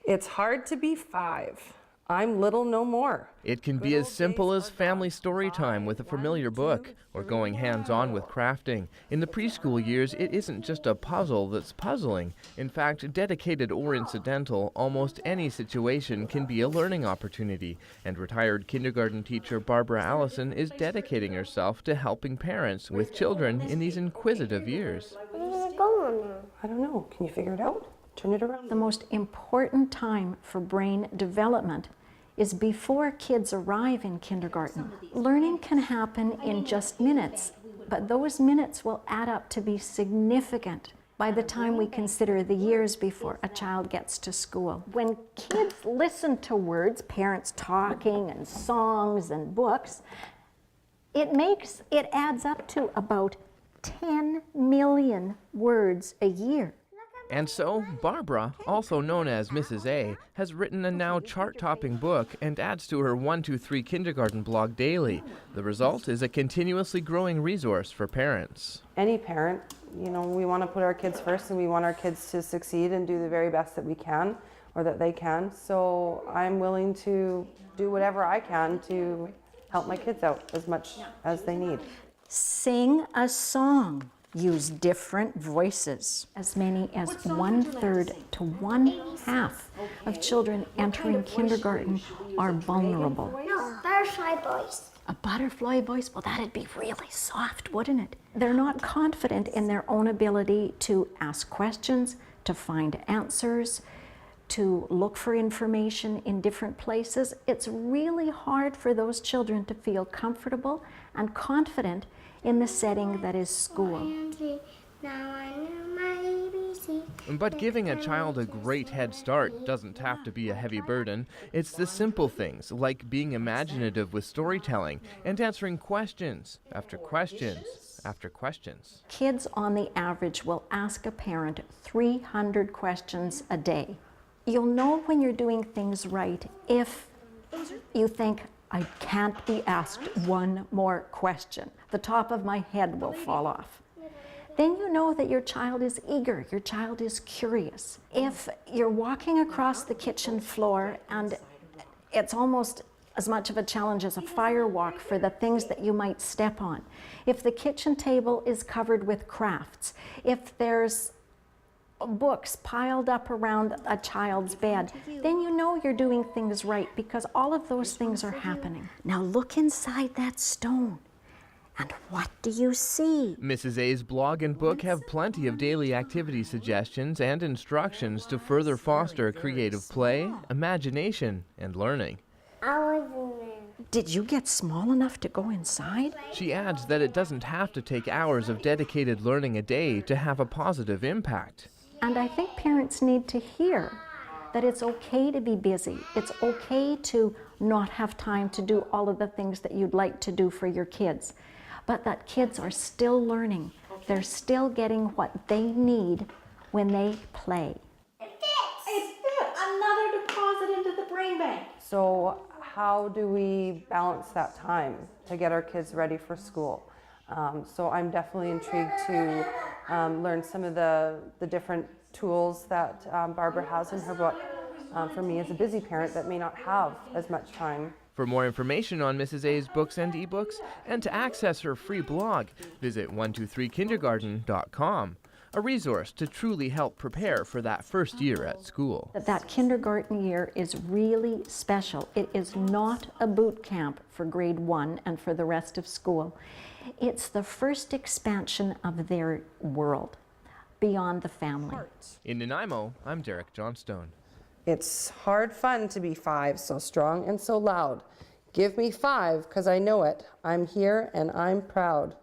It's hard to be 5. I'm little no more. It can be as simple as family story time with a familiar book, or going hands-on with crafting. In the preschool years, it isn't just a puzzle that's puzzling. In fact, dedicated or incidental, almost any situation can be a learning opportunity. And retired kindergarten teacher Barbara Allison is dedicating herself to helping parents with children in these inquisitive years. Where is it going now? I don't know. Can you figure it out? Turn it around. The most important time for brain development is before kids arrive in kindergarten. Learning can happen in just minutes, but those minutes will add up to be significant by the time we consider the years before a child gets to school. When kids listen to words, parents talking and songs and books, it adds up to about 10 million words a year. And so, Barbara, also known as Mrs. A, has written a now chart-topping book and adds to her 123 kindergarten blog daily. The result is a continuously growing resource for parents. Any parent, we want to put our kids first, and we want our kids to succeed and do the very best that we can, or that they can. So I'm willing to do whatever I can to help my kids out as much as they need. Sing a song. Use different voices. As many as 1/3 to 1/2 of children entering kindergarten are vulnerable. No, butterfly voice. A butterfly voice? Well, that'd be really soft, wouldn't it? They're not confident in their own ability to ask questions, to find answers, to look for information in different places. It's really hard for those children to feel comfortable and confident in the setting that is school. But giving a child a great head start doesn't have to be a heavy burden. It's the simple things, like being imaginative with storytelling and answering questions after questions after questions. Kids on the average will ask a parent 300 questions a day. You'll know when you're doing things right if you think, I can't be asked one more question. The top of my head will fall off. Then you know that your child is eager, your child is curious. If you're walking across the kitchen floor and it's almost as much of a challenge as a fire walk for the things that you might step on. If the kitchen table is covered with crafts, if there's books piled up around a child's bed, then you know you're doing things right because all of those things are happening. Now look inside that stone. And what do you see? Mrs. A's blog and book have plenty of daily activity suggestions and instructions to further foster creative play, imagination, and learning. I was in there. Did you get small enough to go inside? She adds that it doesn't have to take hours of dedicated learning a day to have a positive impact. And I think parents need to hear that it's okay to be busy. It's okay to not have time to do all of the things that you'd like to do for your kids. But that kids are still learning. They're still getting what they need when they play. It fits. It fits. Another deposit into the brain bank. So how do we balance that time to get our kids ready for school? So I'm definitely intrigued to learn some of the different tools that Barbara has in her book for me as a busy parent that may not have as much time. For more information on Mrs. A's books and ebooks, and to access her free blog, visit 123kindergarten.com, a resource to truly help prepare for that first year at school. That kindergarten year is really special. It is not a boot camp for grade 1 and for the rest of school. It's the first expansion of their world beyond the family. In Nanaimo, I'm Derek Johnstone. It's hard fun to be 5, so strong and so loud. Give me 5, 'cause I know it. I'm here and I'm proud.